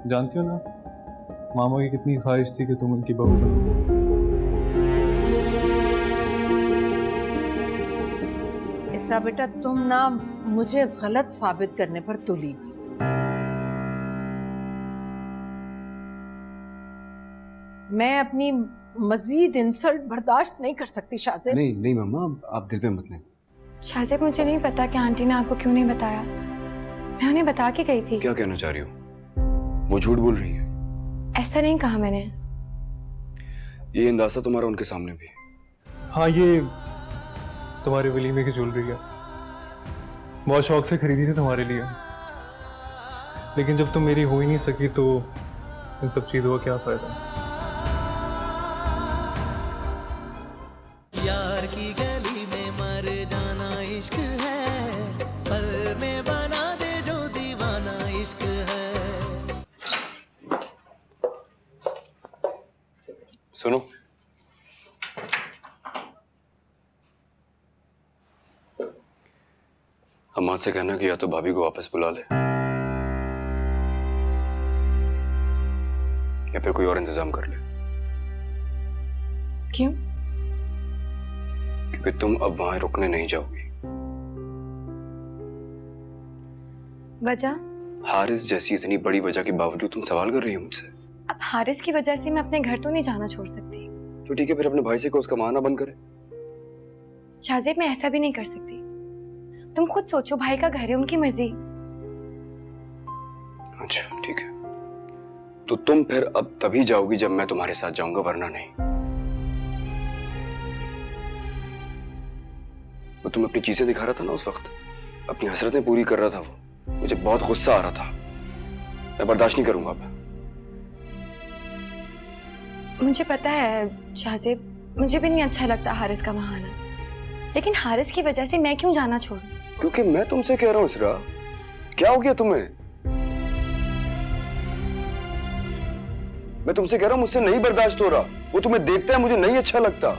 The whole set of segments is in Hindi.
जानती हो ना मामा की कितनी ख्वाहिश थी कि तुम उनकी बहू बनो। इसरा बेटा, तुम ना मुझे गलत साबित करने पर तुली हुई। मैं अपनी मजीद इंसल्ट बर्दाश्त नहीं कर सकती शाहजेब। नहीं नहीं मामा, आप दिल पे मत लें। शाहजेब, मुझे नहीं पता कि आंटी ने आपको क्यों नहीं बताया। मैं उन्हें बता के गई थी। क्या कहना चाह रही हो? वो झूठ बोल रही है। ऐसा नहीं कहा मैंने। ये अंदाजा तुम्हारा उनके सामने भी। हाँ, ये तुम्हारे वलीमे की ज्वेलरी है, बहुत शौक से खरीदी थी तुम्हारे लिए, लेकिन जब तुम मेरी हो ही नहीं सकी तो इन सब चीज़ों का क्या फायदा। यार की गली में मर जाना इश्क है, पल में बना दे जो दीवाना इश्क है। सुनो, अम्मा से कहना कि या तो भाभी को वापस बुला ले या फिर कोई और इंतजाम कर ले। क्यों? क्योंकि तुम अब वहां रुकने नहीं जाओगी। वजह? हारिस जैसी इतनी बड़ी वजह के बावजूद तुम सवाल कर रही हो मुझसे। अब हारिस की वजह से मैं अपने घर तो नहीं जाना छोड़ सकती। तो ठीक है, फिर अपने भाई से को उसका माना बंद करे। शाहजेब, मैं ऐसा भी नहीं कर सकती। तुम खुद सोचो, भाई का घर है, उनकी मर्जी। अच्छा ठीक है, तो तुम फिर अब तभी जाओगी जब मैं तुम्हारे साथ जाऊंगा, वरना नहीं। वो तुम अपनी चीजें दिखा रहा था ना उस वक्त, अपनी हसरतें पूरी कर रहा था वो, मुझे बहुत गुस्सा आ रहा था। मैं बर्दाश्त नहीं करूंगा अब। मुझे पता है शाहजेब, मुझे भी नहीं अच्छा लगता हारिस का वहां आना, लेकिन हारिस की वजह से मैं क्यों जाना छोड़ूं? क्योंकि मैं तुमसे कह रहा हूं इसरा, क्या हो गया तुम्हें? मैं तुमसे कह रहा हूं मुझसे नहीं बर्दाश्त हो रहा। वो तुम्हें देखता है, मुझे नहीं अच्छा लगता।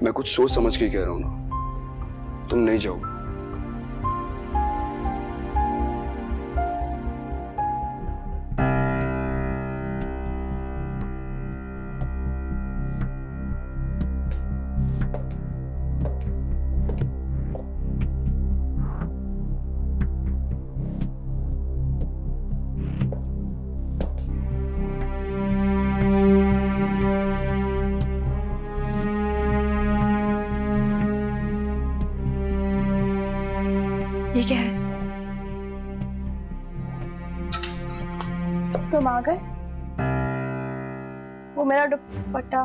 मैं कुछ सोच समझ के कह रहा हूं ना, तुम नहीं जाओ। ये क्या है? तुम आ गए? वो मेरा दुपट्टा।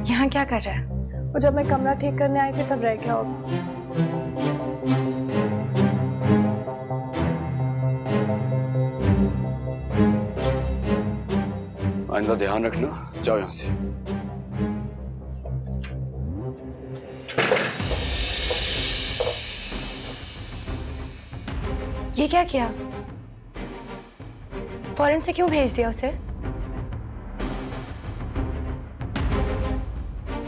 यहाँ क्या कर रहा है? वो जब मैं कमरा ठीक करने आई थी तब रह गया होगा। आइंदा ध्यान रखना, जाओ यहां से। ये क्या किया? फौरन से क्यों भेज दिया उसे?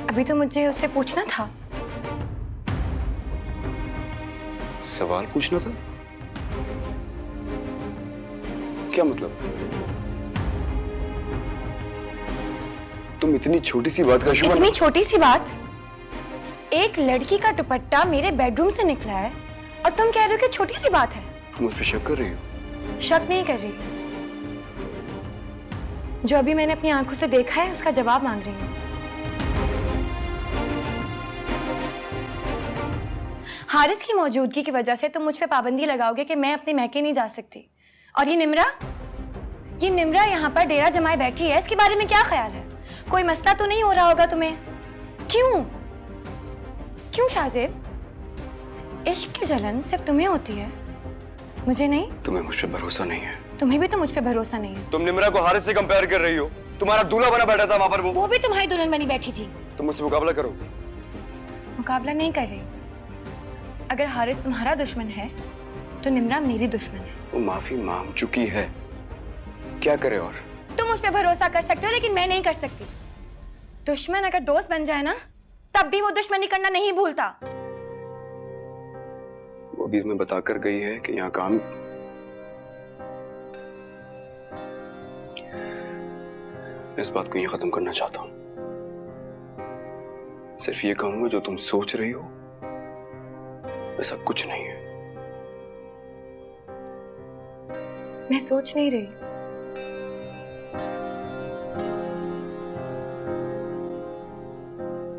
अभी तो मुझे उससे पूछना था। सवाल पूछना था? क्या मतलब? तुम इतनी छोटी सी बात का शुभ। इतनी छोटी सी बात? एक लड़की का दुपट्टा मेरे बेडरूम से निकला है और तुम कह रहे हो कि छोटी सी बात है? तुम मुझ पर शक कर रही हो? शक नहीं कर रही, जो अभी मैंने अपनी आंखों से देखा है उसका जवाब मांग रही हूँ। हारिस की मौजूदगी की वजह से तुम मुझ पे पाबंदी लगाओगे कि मैं अपने मैके नहीं जा सकती। और ये निम्रा यहाँ पर डेरा जमाए बैठी है, इसके बारे में क्या ख्याल है? कोई मसला तो नहीं हो रहा होगा तुम्हें? क्यों शाहजेब? इश्क की जलन सिर्फ तुम्हें होती है, मुझे नहीं। तुम्हें मुझ पे भरोसा नहीं है? तुम्हें भी तो मुझ पे भरोसा नहीं है। तुम निम्रा को हारिस से कंपेयर कर रही हो। तुम्हारा दूल्हा बना बैठा था वहां पर, वो भी तुम्हारी दुल्हन बनी बैठी थी। तुम मुझसे मुकाबला करो। मुकाबला नहीं कर रही। अगर हारिस तुम्हारा दुश्मन है तो निम्रा मेरी दुश्मन है। वो माफी मांग चुकी है, क्या करे और? तुम उस पर भरोसा कर सकते हो लेकिन मैं नहीं कर सकती। दुश्मन अगर दोस्त बन जाए ना, तब भी वो दुश्मनी करना नहीं भूलता। वो अभी तुम्हें बताकर गई है कि यहाँ काम। इस बात को यहीं खत्म करना चाहता हूं। सिर्फ ये कहूंगा, जो तुम सोच रही हो ऐसा कुछ नहीं है। मैं सोच नहीं रही।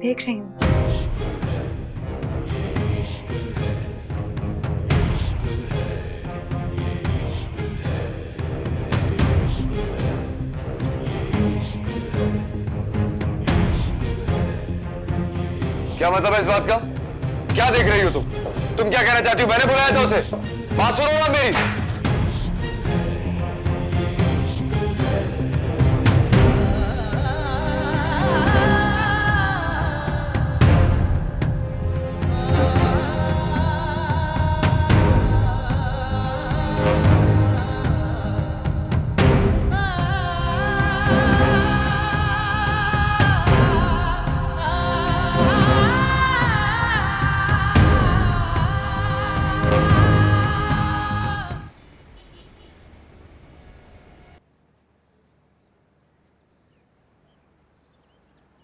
देख रही हूँ। क्या मतलब है इस बात का? क्या देख रही हो तुम? तुम क्या कहना चाहती हो? मैंने बुलाया था उसे। बात सुनो ना मेरी।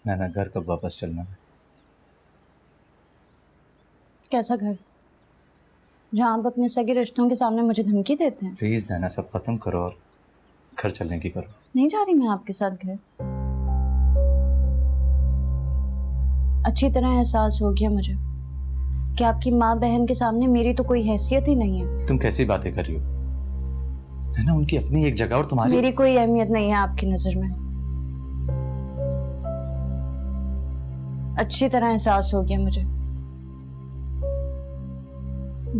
नैना, घर कब वापस चलना है? कैसा घर जहाँ आप अपने सगे रिश्तों के सामने मुझे धमकी देते हैं? प्लीज नैना, सब खत्म करो और घर चलने की करो। नहीं जा रही मैं आपके साथ घर। अच्छी तरह एहसास हो गया मुझे कि आपकी माँ बहन के सामने मेरी तो कोई हैसियत ही नहीं है। तुम कैसी बातें कर रही हो नैना? उनकी अपनी एक जगह और तुम्हारी। मेरी कोई अहमियत नहीं है आपकी नजर में। अच्छी तरह एहसास हो गया मुझे,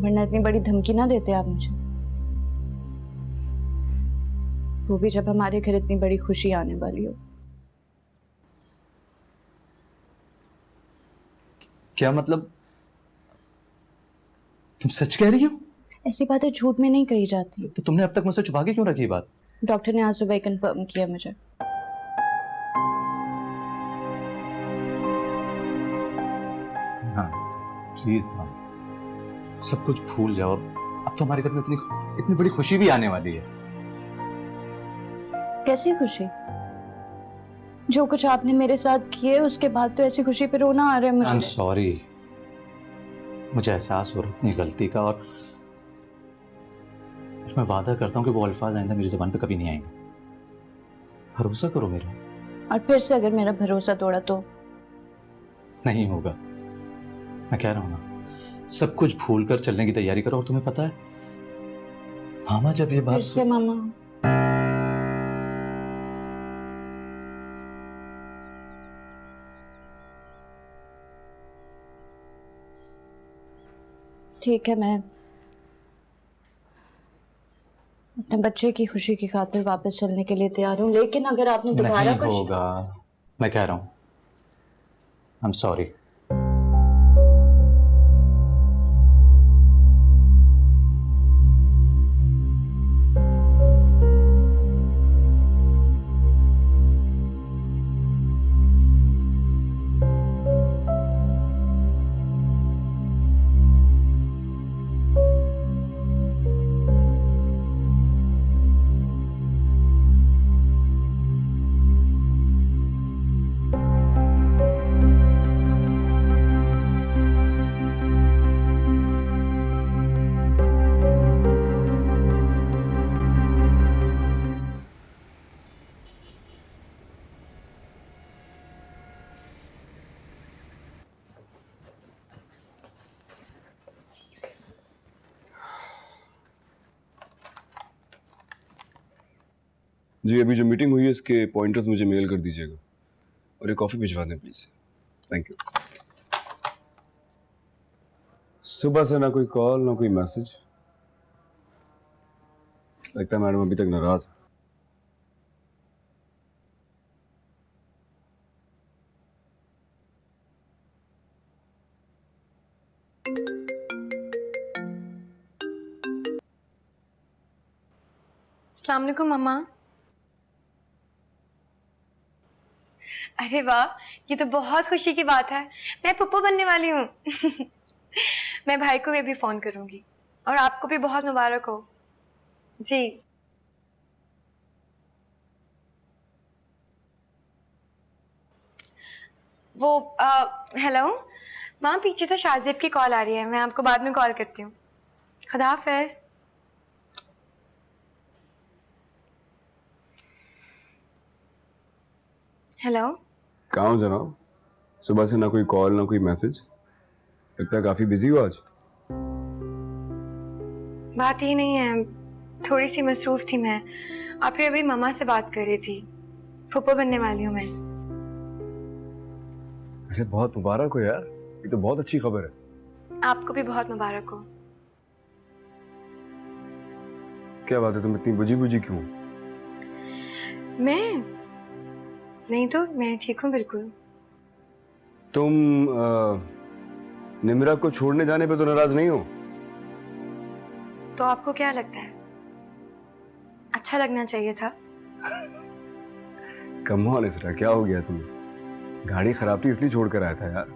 वरना इतनी बड़ी धमकी ना देते आप मुझे, वो भी जब हमारे घर इतनी बड़ी खुशी आने वाली हो। क्या मतलब? तुम सच कह रही हो? ऐसी बातें झूठ में नहीं कही जाती। तो तुमने अब तक मुझसे छुपा के क्यों रखी ये बात? डॉक्टर ने आज सुबह कंफर्म किया मुझे। हाँ प्लीज ना, सब कुछ भूल जाओ। अब तो हमारे घर में इतनी इतनी बड़ी खुशी भी आने वाली है। कैसी खुशी? जो कुछ आपने मेरे साथ किए उसके बाद तो ऐसी खुशी पे रोना आ रहा है आई एम मुझे। सॉरी, मुझे एहसास हो रहा है अपनी गलती का, और मैं वादा करता हूँ कि वो अल्फाज आइंदा मेरी जुबान पे कभी नहीं आएंगे। भरोसा करो मेरा। और फिर से अगर मेरा भरोसा तोड़ा तो? नहीं होगा, मैं कह रहा हूं ना, सब कुछ भूल कर चलने की तैयारी करो। और तुम्हें पता है मामा जब ये बात फिर से मामा? ठीक है, मैं अपने बच्चे की खुशी की खातिर वापस चलने के लिए तैयार हूँ, लेकिन अगर आपने दोबारा नहीं कुछ होगा, मैं कह रहा हूं। I am sorry. जी, अभी जो मीटिंग हुई है इसके पॉइंटर्स मुझे मेल कर दीजिएगा और एक कॉफ़ी भिजवा दें प्लीज़। Thank you. सुबह से ना कोई कॉल ना कोई मैसेज, लगता है मैडम अभी तक नाराज है। अस्सलाम वालेकुम मम्मा। अरे वाह, ये तो बहुत खुशी की बात है। मैं पप्पू बनने वाली हूँ। मैं भाई को भी अभी फोन करूंगी और आपको भी बहुत मुबारक हो। जी। वो हेलो माँ, पीछे से शाहजेब की कॉल आ रही है, मैं आपको बाद में कॉल करती हूँ। खुदा हाफिज। हेलो। कहाँ हो जनाब? सुबह से ना कोई कॉल ना कोई मैसेज, लगता है काफी बिजी हो आज। बात ही नहीं है, थोड़ी सी मसरूफ थी मैं, और फिर अभी मम्मा से बात कर रही थी। फूफो बनने वाली हूँ मैं। अरे बहुत मुबारक हो यार, ये तो बहुत अच्छी खबर है। आपको भी बहुत मुबारक हो। क्या बात है, तुम इतनी बुझी बुझी क्यों? मैं नहीं तो मैं ठीक हूँ बिल्कुल। तुम निम्रा को छोड़ने जाने पे तो नाराज नहीं हो? तो आपको क्या लगता है, अच्छा लगना चाहिए था? कम ऑन इसरा, क्या हो गया तुम्हें? गाड़ी खराब थी इसलिए छोड़ कर आया था यार।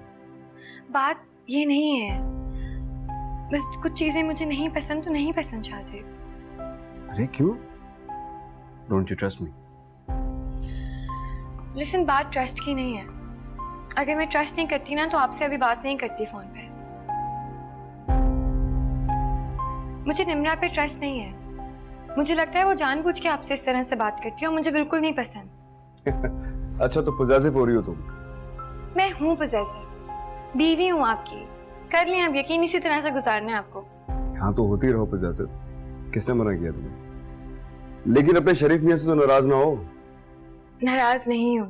बात ये नहीं है, बस कुछ चीजें मुझे नहीं पसंद तो नहीं पसंद शाहजेब। अरे क्यों? Don't you trust me? Listen, बात ट्रस्ट की नहीं है। अगर मैं ट्रस्ट नहीं करती ना तो आपसे अभी बात नहीं करती फोन पे। मुझे निम्रा पे ट्रस्ट नहीं है। मुझे लगता है वो जानबूझ के आपसे इस तरह से बात करती है और मुझे बिल्कुल नहीं पसंद। अच्छा, तो पॉजेसिव हो रही हो तुम? मैं हूँ पॉजेसिव, बीवी हूँ आपकी। कर लें अब यकीन, इसी तरह से गुजारना है आपको। हाँ तो होती रहो पॉजेसिव, किसने मना किया तुम्हें? लेकिन अपने शरीफ मियां से तो नाराज ना हो। नाराज नहीं हूँ,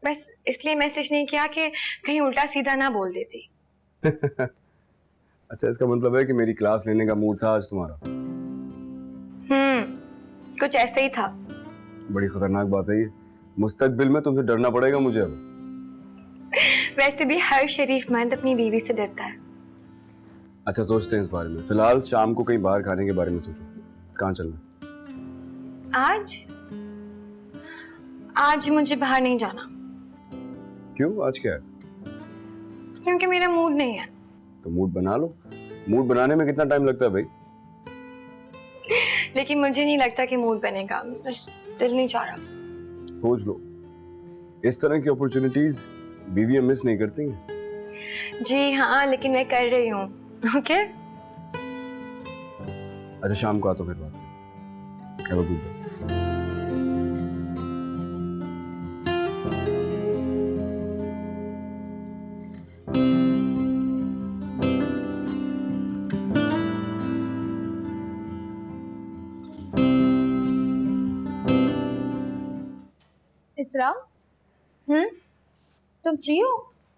बस इसलिए मैसेज नहीं किया कि कहीं उल्टा सीधा ना बोल देती। अच्छा, इसका मतलब है कि मेरी क्लास लेने का मूड था आज तुम्हारा? कुछ ऐसे ही था। बड़ी खतरनाक बात है ये। मुस्तकबिल में तुमसे डरना पड़ेगा मुझे अब। वैसे भी हर शरीफ मर्द अपनी बीवी से डरता है। अच्छा, सोचते हैं इस बारे में। फिलहाल शाम को कहीं बाहर खाने के बारे में सोचो, कहाँ चलना? आज मुझे बाहर नहीं जाना। क्यों, आज क्या है? क्योंकि मेरा मूड नहीं है। तो मूड बना लो। मूड बनाने में कितना टाइम लगता है भाई? लेकिन मुझे नहीं लगता कि मूड बनेगा, बस दिल नहीं चाह रहा। सोच लो, इस तरह की अपॉर्चुनिटीज बीवियां मिस नहीं करती हैं। जी हाँ, लेकिन मैं कर रही हूँ। ओके। अच्छा, शाम को आ तो फिर बात। Have a good day. इसरा, हम्म, तुम फ्री हो?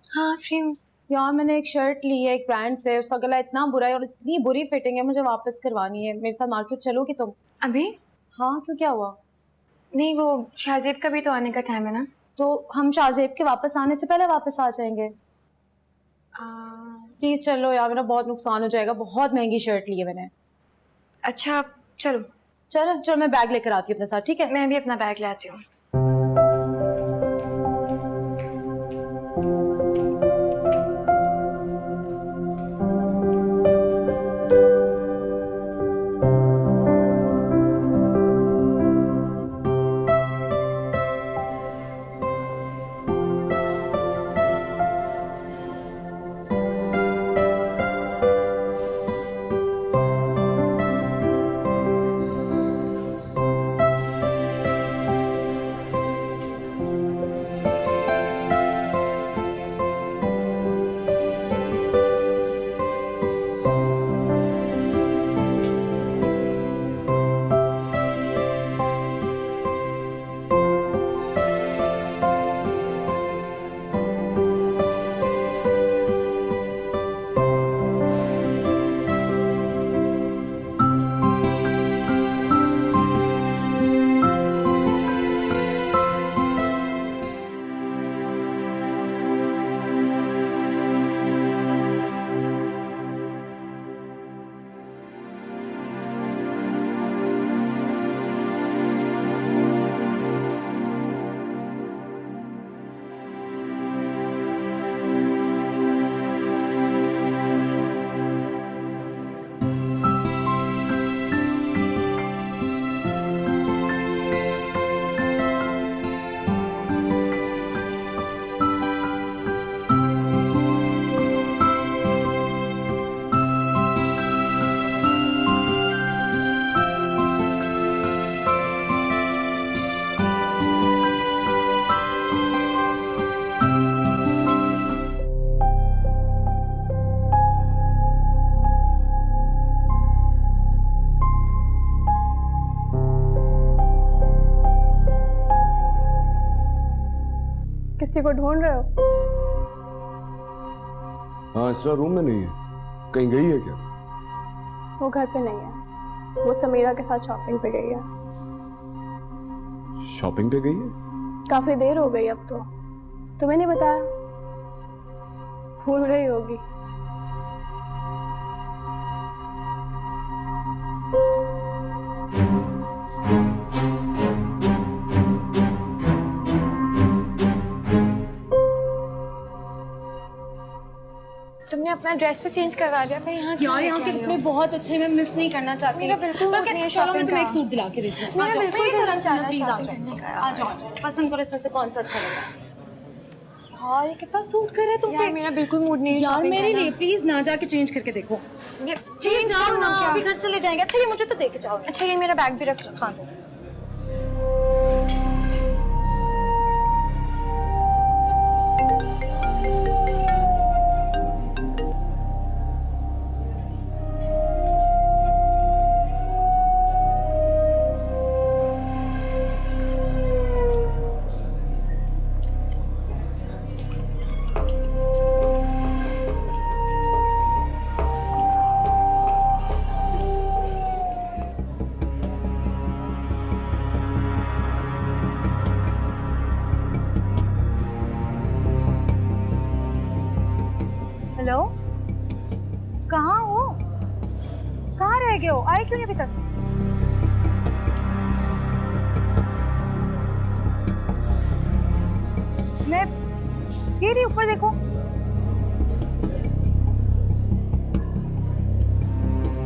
हाँ फ्री हूँ। यार मैंने एक शर्ट ली है एक ब्रांड से, उसका गला इतना बुरा है और इतनी बुरी फिटिंग है, मुझे वापस करवानी है। मेरे साथ मार्केट चलोगी तुम? अभी हाँ, क्यों, क्या हुआ? नहीं, वो शाहजेब का भी तो आने का टाइम है ना। तो हम शाहजेब के वापस आने से पहले वापस आ जाएंगे। प्लीज चलो यार, मेरा बहुत नुकसान हो जाएगा। बहुत महंगी शर्ट ली है मैंने। अच्छा चलो। चलो चलो, मैं बैग लेकर आती हूँ अपने साथ, ठीक है? मैं भी अपना बैग ले आती हूँ। किसी को ढूंढ रहे हो? हाँ, इसरा रूम में नहीं है, कहीं गई है क्या? वो घर पे नहीं है, वो समीरा के साथ शॉपिंग पे गई है। शॉपिंग पे गई है? काफी देर हो गई अब तो। तुम्हें नहीं बताया? भूल गई होगी। तुमने अपना ड्रेस तो चेंज करवा लिया, फिर यहाँ यार यहाँ के कपड़े बहुत अच्छे, मैं मिस नहीं करना चाहती। मेरा बिल्कुल मूड नहीं है चलो मैं shopping तुम्हें का। एक सूट दिला के देती हूँ। मेरा बिल्कुल दिल नहीं चाह रहा प्लीज आ shopping करने का। जाओ, आ जाओ, पसंद करो इसमें से कौन सा अच्छा लग रहा है। यार ये कितना सूट कर है तुम पे। यार मेरा बिल्कुल मूड नहीं है यार shopping मेरे करना। लिए प्लीज ना जाके चेंज करके देखो। चेंज जाओ करो ना, ना, अभी घर चले जाएंगे। अच्छा ये मुझे तो दे के जाओ। अच्छा ये मेरा बैग भी रख लो। हाँ दो। हेलो, कहाँ हो? कहाँ रह गए हो? आए क्यों नहीं अभी तक? मैं ये रही, ऊपर देखो।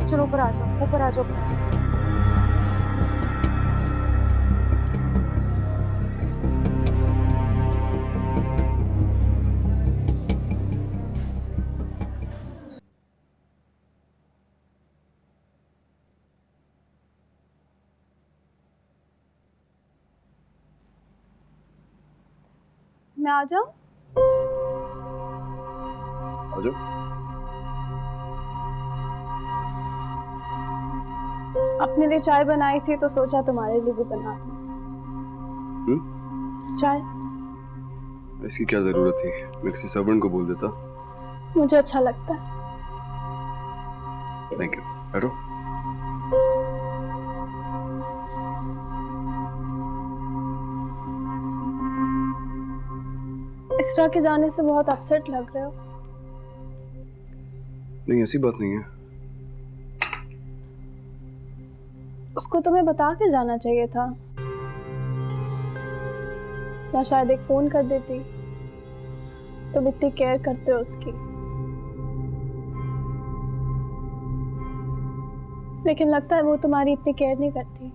चलो ऊपर आ जाओ, ऊपर आ जाओ। मैं आ जाऊं? आ जाओ। अपने लिए चाय बनाई थी तो सोचा तुम्हारे लिए भी बना दूं। चाय। इसकी क्या जरूरत थी? मैं किसी सर्वेंट को बोल देता। मुझे अच्छा लगता है। Thank you. बैठो। इसरा के जाने से बहुत अपसेट लग रहे हो। नहीं, ऐसी बात नहीं है। उसको तुम्हें बता के जाना चाहिए था, या शायद एक फोन कर देती। तुम इतनी केयर करते हो उसकी, लेकिन लगता है वो तुम्हारी इतनी केयर नहीं करती।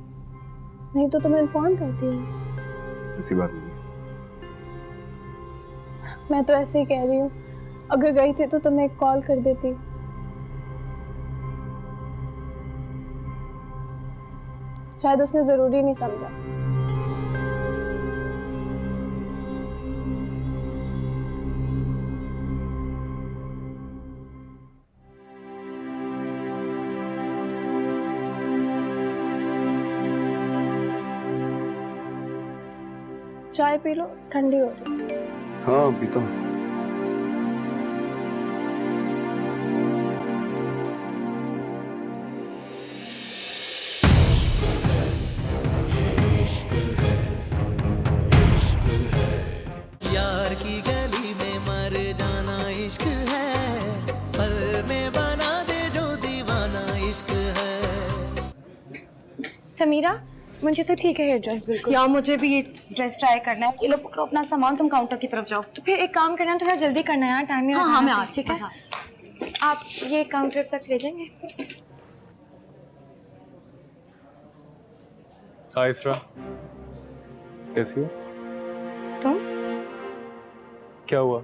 नहीं तो तुम्हें इन्फॉर्म करती हूँ। ऐसी बात नहीं है। मैं तो ऐसे ही कह रही हूँ, अगर गई थी तो तुम्हें एक कॉल कर देती। शायद उसने जरूरी नहीं समझा। चाय पी लो, ठंडी हो रही है। हाँ, पीता हूँ। यार की गली में मर जाना इश्क है, पल में बना दे जो दीवाना इश्क है। समीरा मुझे तो ठीक है ये ड्रेस बिल्कुल। यार मुझे भी ये ड्रेस ट्राई करना है। ये लो पकड़ो अपना सामान, तुम काउंटर की तरफ जाओ। तो फिर एक काम करना, थोड़ा जल्दी करना यार, टाइम नहीं हाँ लगाना हाँ मैं please, आ ठीक है? आप ये काउंटर तक ले जाएंगे? हाय इसरा, कैसी हो? तुम? क्या हुआ?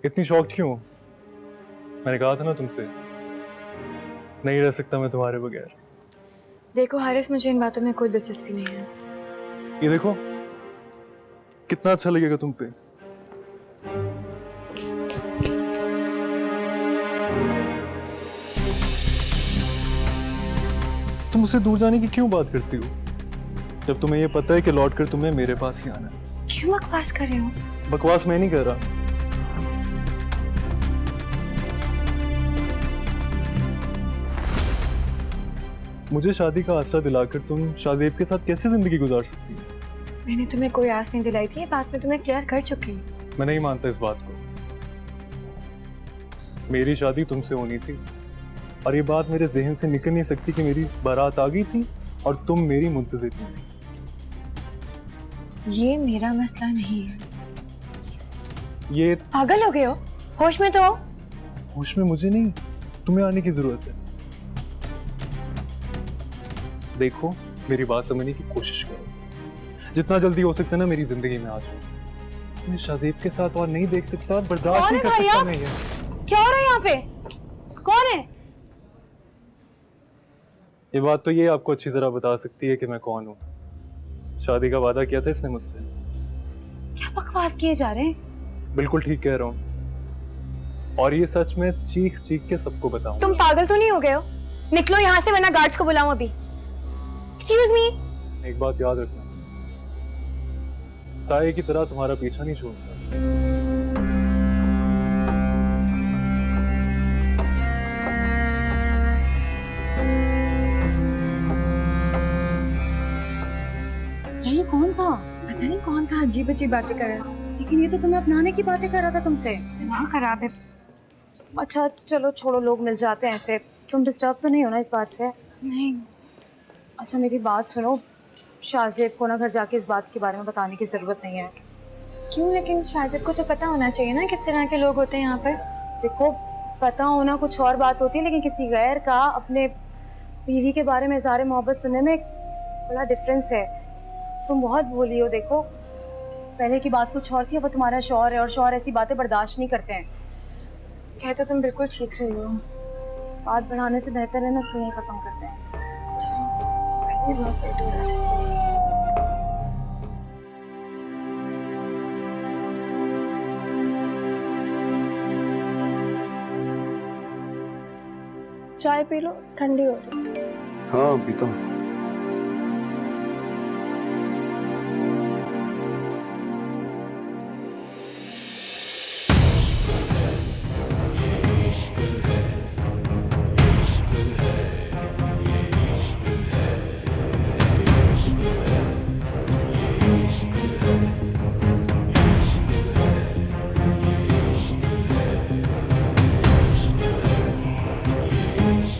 इतनी शॉक्ड क्यों हो? मैंने कहा था ना तुमसे, नहीं रह सकता मैं तुम्हारे बगैर। देखो हारिस, मुझे इन बातों में कोई दिलचस्पी नहीं है। ये देखो कितना अच्छा लगेगा तुम पे। तुम मुझसे दूर जाने की क्यों बात करती हो, जब तुम्हें ये पता है कि लौट कर तुम्हें मेरे पास ही आना है? क्यों बकवास कर रहे हो? बकवास मैं नहीं कर रहा। मुझे शादी का आसरा दिलाकर तुम शाहजेब के साथ कैसे जिंदगी गुजार सकती हो? मैंने तुम्हें कोई आस नहीं दिलाई थी, ये बात मैं तुम्हें क्लियर कर चुकी हूँ। मैं नहीं मानता इस बात को। मेरी शादी तुमसे होनी थी और ये बात मेरे जहन से निकल नहीं सकती कि मेरी बारात आ गई थी और तुम मेरी मुंतजिर थी। ये मेरा मसला नहीं है। ये पागल हो गए हो? होश में तो हो। होश में मुझे नहीं, तुम्हें आने की जरूरत है। देखो, मेरी बात समझने की कोशिश करो। जितना जल्दी हो सकता है ना मेरी जिंदगी में आ जाओ। मैं शाहजेब के साथ और नहीं देख सकता और बर्दाश्त नहीं कर सकता मैं ये। क्या हो रहा है यहाँ पे? कौन है? ये बात तो ये आपको अच्छी तरह बता सकती है कि मैं कौन हूँ। शादी का वादा किया था इसने मुझसे। क्या बकवास किए जा रहे हैं? बिल्कुल ठीक कह रहा हूँ और ये सच में चीख चीख के सबको बताऊं। तुम पागल तो नहीं हो गए हो? निकलो यहाँ से वरना गार्ड्स को बुलाऊं अभी। Excuse me. एक बात याद रखना, साये की तरह तुम्हारा पीछा नहीं छोड़ता। ये कौन था? पता नहीं कौन था, अजीब अजीब बातें कर रहा था। लेकिन ये तो तुम्हें अपनाने की बातें कर रहा था तुमसे। दिमाग खराब है। अच्छा चलो छोड़ो, लोग मिल जाते हैं ऐसे। तुम डिस्टर्ब तो नहीं हो ना इस बात से? नहीं। अच्छा मेरी बात सुनो, शाहजेब को ना घर जाके इस बात के बारे में बताने की ज़रूरत नहीं है। क्यों? लेकिन शाहजेब को तो पता होना चाहिए ना किस तरह के लोग होते हैं यहाँ पर। देखो, पता होना कुछ और बात होती है, लेकिन किसी गैर का अपने बीवी के बारे में इज़हार मोहब्बत सुनने में बड़ा डिफरेंस है। तुम बहुत भूली हो। देखो, पहले की बात कुछ और थी, अब तुम्हारा शौहर है और शौहर ऐसी बातें बर्दाश्त नहीं करते हैं। कह तो तुम बिल्कुल ठीक रही हो। बात बढ़ाने से बेहतर है ना इसको यहीं ख़त्म करते हैं। वैसे बहुत लेट हो रहा है। चाय पी लो, ठंडी हो रही है। हाँ पीता हूँ।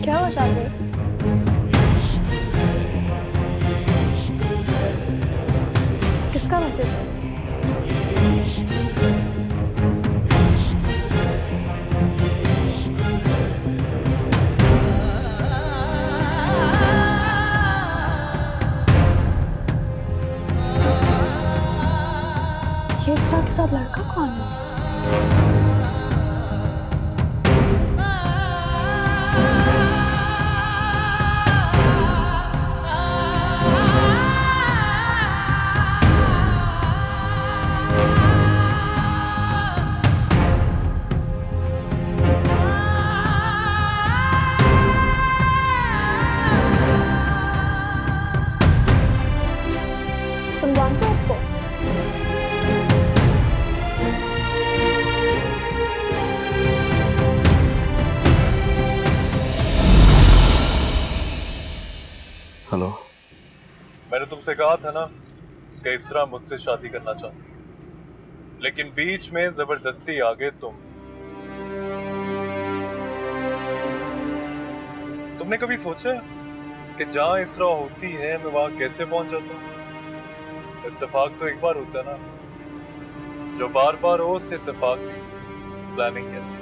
क्या हुआ शाहजेब? किसका मैसेज है? ये इसरा के साथ लड़का कौन है? तुम जानते हो इसको? हेलो। मैंने तुमसे कहा था ना कि इसरा मुझसे शादी करना चाहती है, लेकिन बीच में जबरदस्ती आ गए तुम। तुमने कभी सोचा कि जहां इसरा होती है मैं वहां कैसे पहुंच जाता हूँ? इत्तेफाक तो एक बार होता है ना, जो बार बार हो उससे इत्तेफाक नहीं, प्लानिंग कहते हैं।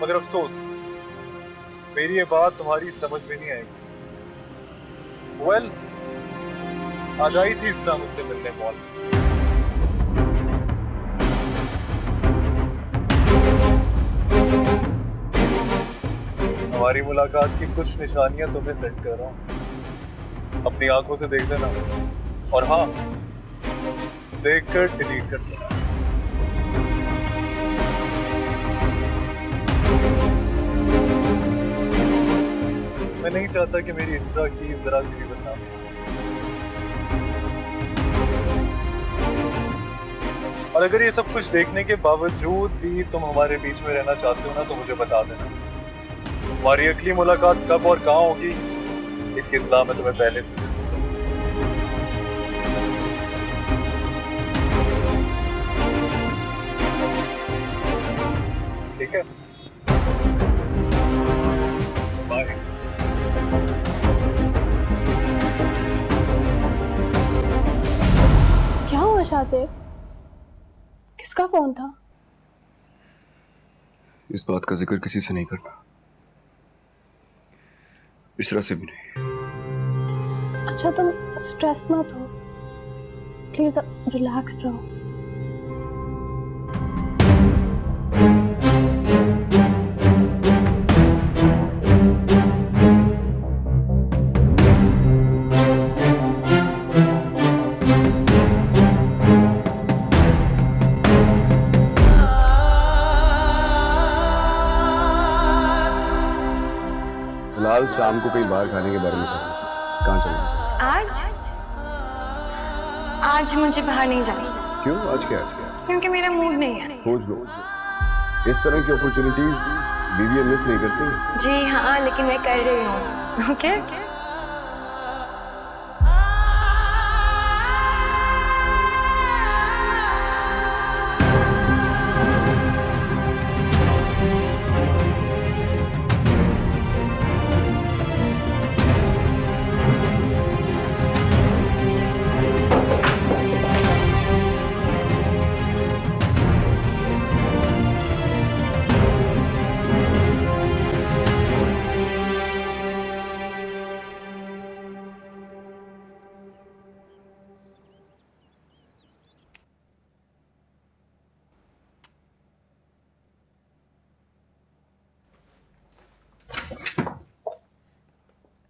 मगर अफसोस मेरी ये बात तुम्हारी समझ में नहीं आएगी। वेल, आज आई थी इसरा मुझसे मिलने मॉल में। हमारी मुलाकात की कुछ निशानियां तुम्हें सेंड कर रहा हूं, अपनी आंखों से देख लेना और हाँ, देखकर डिलीट कर देना। मैं नहीं चाहता कि मेरी इसरा की जरा सी भी बदनामी हो। और अगर ये सब कुछ देखने के बावजूद भी तुम हमारे बीच में रहना चाहते हो ना, तो मुझे बता देना। हमारी अगली मुलाकात कब और कहाँ होगी, इसकी इत्तला मैं तुम्हें पहले से दे दूंगा। ठीक है, बाय। क्या हुआ शातिर? किसका फोन था? इस बात का जिक्र किसी से नहीं करना, इसरा से भी नहीं। अच्छा तुम स्ट्रेस मत हो, प्लीज रिलैक्स्ड रहो। फिलहाल शाम को कहीं बाहर खाने के बारे में कर, कहाँ चलना चाहिए? आज मुझे बाहर नहीं जाना। क्यों? आज क्या? क्योंकि मेरा मूड नहीं है। सोच लो, इस तरह की अपॉर्चुनिटीज बीवी मिस नहीं करती। जी हाँ, लेकिन मैं कर रही हूँ। ओके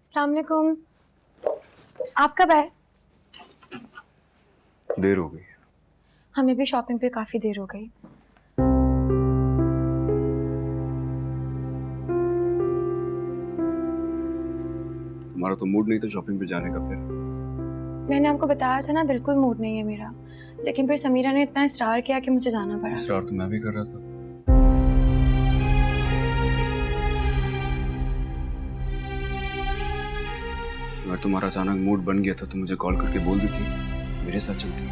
अस्सलाम वालेकुम। आप कब आए? देर हो गई। हमें भी शॉपिंग पे काफी देर हो गई। तुम्हारा तो मूड नहीं था शॉपिंग पे जाने का। फिर मैंने आपको बताया था ना, बिल्कुल मूड नहीं है मेरा। लेकिन फिर समीरा ने इतना इस्रार किया कि मुझे जाना पड़ा। इसरार तो मैं भी कर रहा था। अगर तुम्हारा अचानक मूड बन गया था तो मुझे कॉल करके बोल देती, मेरे साथ चलती।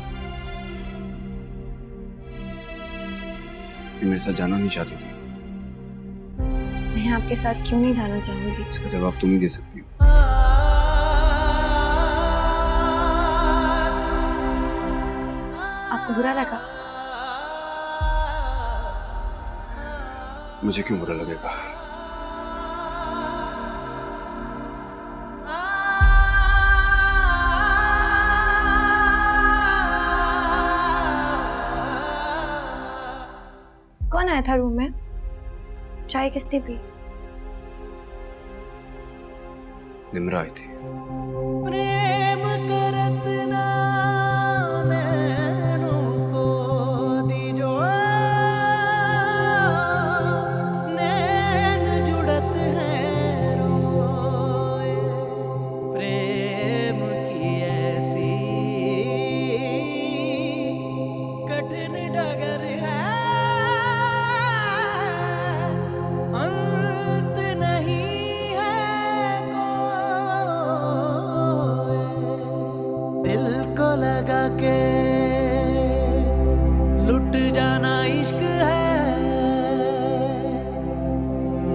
ये मेरे साथ जाना नहीं चाहती थी। मैं आपके साथ क्यों नहीं जाना चाहूंगी? इसका जवाब तुम ही दे सकती हो। आपको बुरा लगा? मुझे क्यों बुरा लगेगा? कौन आया था रूम में? चाय किसने पी? निम्रा आई थी। प्रेम करत ना नैनों को दीजो, नैन जुड़त है रोए। प्रेम की ऐसी कठिन डगर है, अंत नहीं है कोई। दिल को लगा के लुट जाना इश्क है,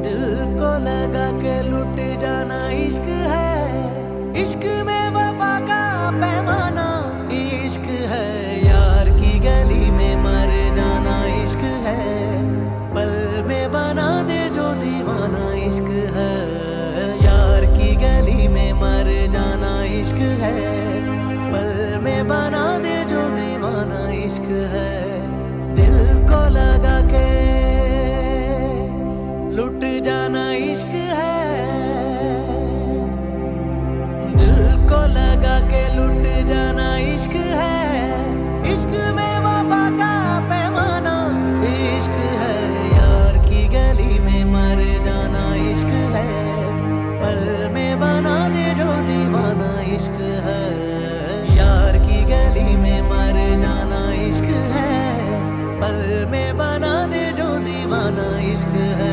दिल को लगा के लुट जाना इश्क है। इश्क में वफा का पैमाना इश्क है, यार की गली में मर जाना इश्क है। पल में बना दे जो दीवाना इश्क है, यार की गली में मर जाना इश्क है। पल में बना दे जो दीवाना इश्क है। दिल को लगा के लुट जाना इश्क है, दिल को लगा के लुट जाना इश्क है। इश्क में वफा का पैमाना इश्क है, यार की गली में मर जाना इश्क है। पल में दीवाना इश्क है।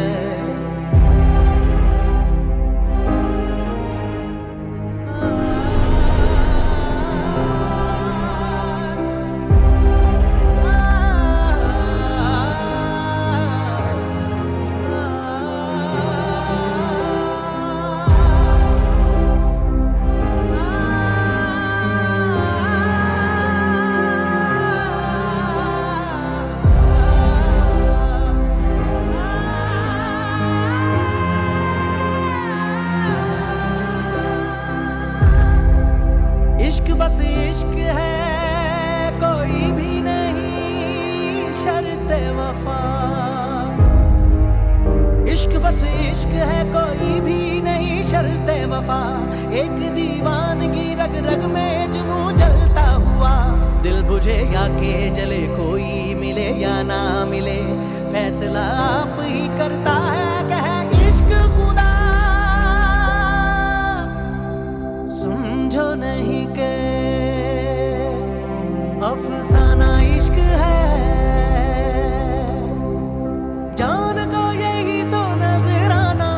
इश्क बस इश्क है, कोई भी नहीं शर्त वफा। इश्क बस इश्क है, कोई भी नहीं शर्त वफा। एक दीवानगी रग रग में जुनूं जलता हुआ, दिल बुझे या के जले, कोई मिले या ना मिले, फैसला आप ही करता है कहे इश्क खुदा। समझो नहीं के अफसाना इश्क है, जान को यही तो नजराना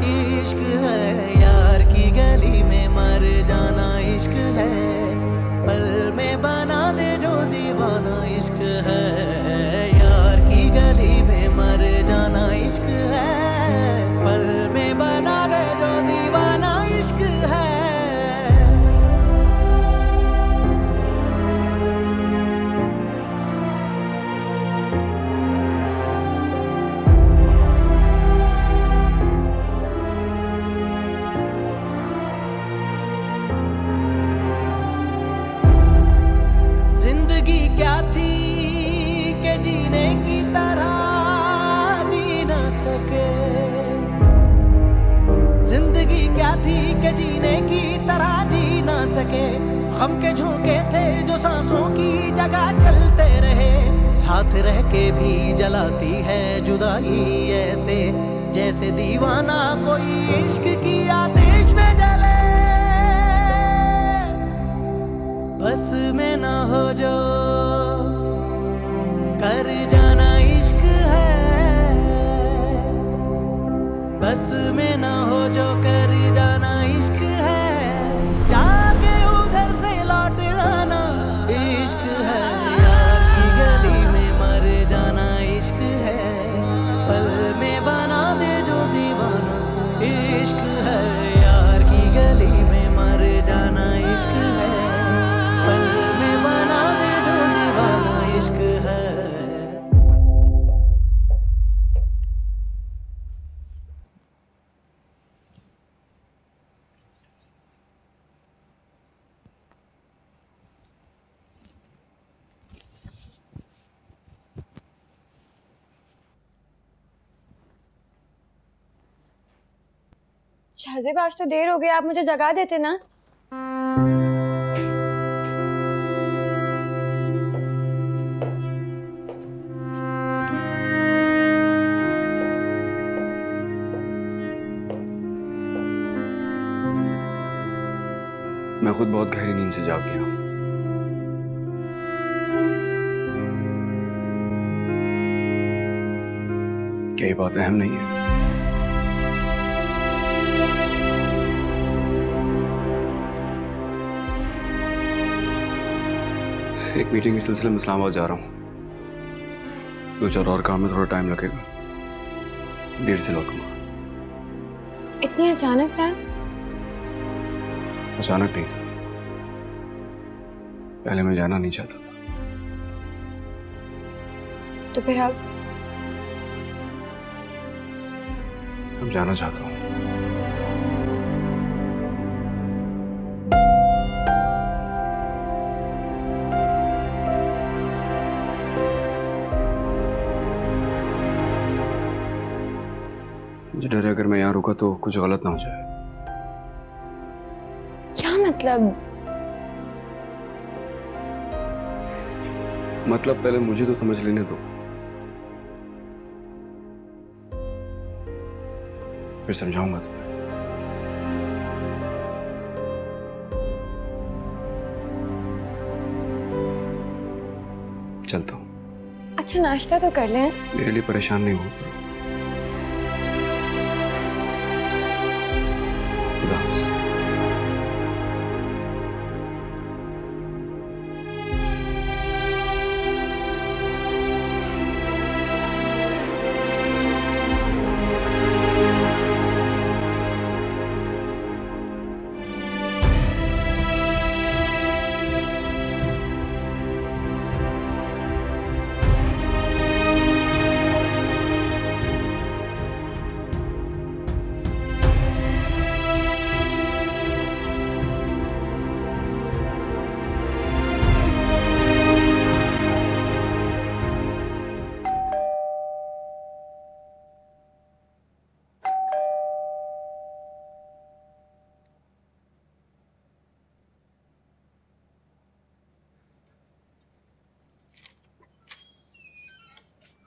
इश्क है। यार की गली में मर जाना इश्क है, पल में बना दे जो दीवाना इश्क है। यार की गली में मर जाना इश्क है, पल में बना दे जो दीवाना इश्क है। जिंदगी क्या थी कि जीने की तरह जी न सके। जिंदगी क्या थी कि जीने की तरह जी न सके। गम के झोंके थे जो सांसों की जगह चलते रहे। साथ रह के भी जलाती है जुदाई ऐसे, जैसे दीवाना कोई इश्क की आतिश में जले। बस में ना हो जो कर जाना इश्क है, बस में ना हो जो कर जाना इश्क है। जाके उधर से लौट आना इश्क है। यार की गली में मर जाना इश्क है, पल में बना दे जो दीवाना इश्क है। यार की गली में मर जाना इश्क है, पल में बना दे जो दीवाना इश्क है। शाहजेब, आज तो देर हो गई, आप मुझे जगा देते ना। मैं खुद बहुत गहरी नींद से जाग गया हूं। क्या ये बात अहम नहीं है? एक मीटिंग के सिलसिले में इस्लामाबाद जा रहा हूं। 2-4 और काम में थोड़ा टाइम लगेगा, देर से लौटूंगा। इतनी अचानक प्लान? अचानक नहीं था, पहले मैं जाना नहीं चाहता था। तो फिर अब जाना चाहता हूं। मुझे डर है अगर मैं यहाँ रुका तो कुछ गलत ना हो जाए। क्या मतलब? मतलब पहले मुझे तो समझ लेने दो, फिर समझाऊंगा तुम्हें। चलता हूं। अच्छा नाश्ता तो कर लें। मेरे लिए परेशान नहीं हो। खुदा हाफिज।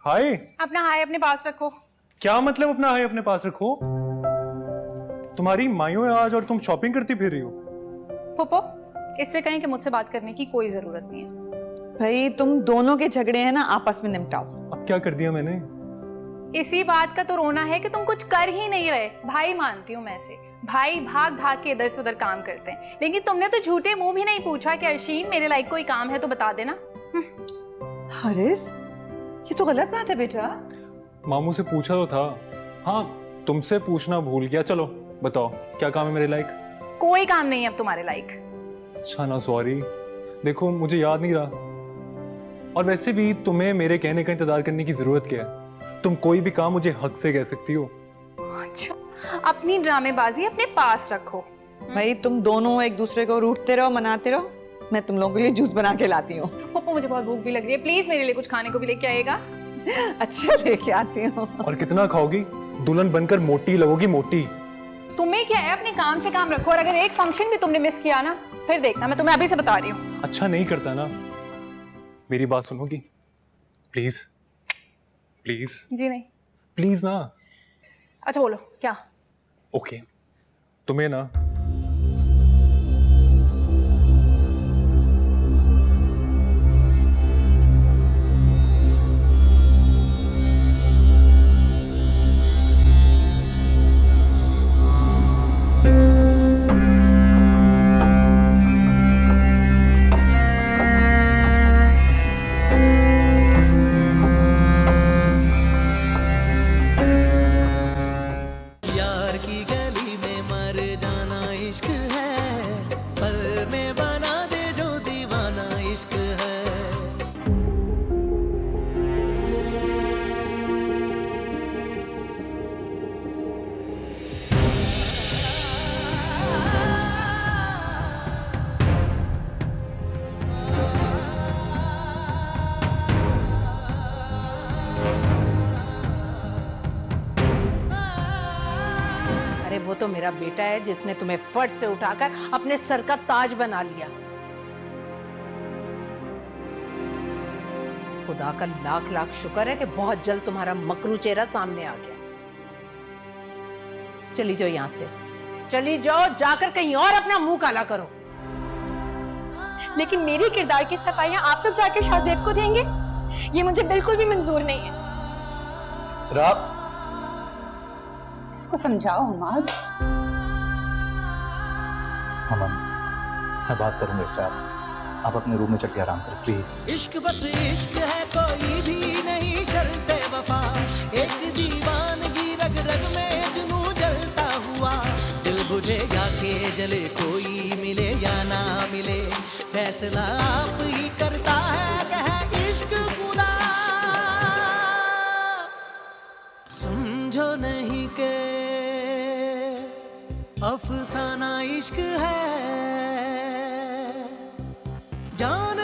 हाय। अपना हाय अपने पास रखो। क्या मतलब अपना हाय अपने पास रखो? तुम्हारी मायूं है आज और तुम शॉपिंग करती फिर रही हो। पुप्पो, इससे कहें कि मुझसे बात करने की कोई जरूरत नहीं है। भाई तुम दोनों के झगड़े हैं ना, आपस में निपटाओ। अब क्या कर दिया मैंने? इसी बात का तो रोना है कि तुम कुछ कर ही नहीं रहे। भाई मानती हूँ मैं से, भाई भाग भाग के इधर से उधर काम करते हैं, लेकिन तुमने तो झूठे मुंह भी नहीं पूछा कि अर्शीन मेरे लाइक कोई काम है तो बता देना। हारिस, ये तो गलत बात है बेटा। मामू से पूछा तो था। हाँ, तुमसे पूछना भूल गया। चलो बताओ क्या काम है मेरे लायक? कोई काम नहीं है अब तुम्हारे लायक। अच्छा ना, सॉरी। देखो मुझे याद नहीं रहा। और वैसे भी तुम्हें मेरे कहने का इंतजार करने की जरूरत क्या है? तुम कोई भी काम मुझे हक से कह सकती हो। अच्छा, अपनी ड्रामेबाजी अपने पास रखो। भाई तुम दोनों एक दूसरे को रूठते रहो, मनाते रहो। मैं तुम लोगों के लिए जूस बना के लाती हूँ। पप्पू मुझे बहुत भूख भी लग रही है, प्लीज मेरे लिए कुछ खाने को भी लेके आइएगा। अच्छा लेके आती हूँ। और कितना खाओगी? दुल्हन बनकर मोटी लगोगी, मोटी। तुम्हें क्या है, अपने काम से काम रखो। और अगर एक फंक्शन भी तुमने मिस किया ना, फिर देखना, मैं तुम्हें अभी से बता रही हूँ। अच्छा नहीं करता ना? मेरी बात सुनोगी प्लीज? प्लीज जी नहीं। प्लीज ना। अच्छा बोलो क्या? ओके, तुम्हें ना यार की गली में मर जाना इश्क है, पल में बना दे जो दीवाना इश्क है। अरे वो तो मेरा बेटा है जिसने तुम्हें फट से उठाकर अपने सर का ताज बना लिया। खुदा का लाख लाख शुक्र है कि बहुत जल्द तुम्हारा मकरू चेहरा सामने आ गया। चली जाओ यहां से, चली जाओ, जाकर कहीं और अपना मुंह काला करो। लेकिन मेरी किरदार की सफाइयां आप लोग जाके शाहजेब को देंगे, ये मुझे बिल्कुल भी मंजूर नहीं है। इसराब, इसको समझाओ हमाद। अमन, मैं बात करूंगा इससे। आप अपने रूम में चल के आराम करें प्लीज। इश्क बस इश्क है, कोई भी नहीं शर्ते वफा। एक दीवानगी रग रग में जुनून जलता हुआ। दिल बुझेगा के जले, कोई मिले या ना मिले, फैसला आप ही करता है, कहे इश्क खुदा। समझो नहीं के अफसाना इश्क है, जान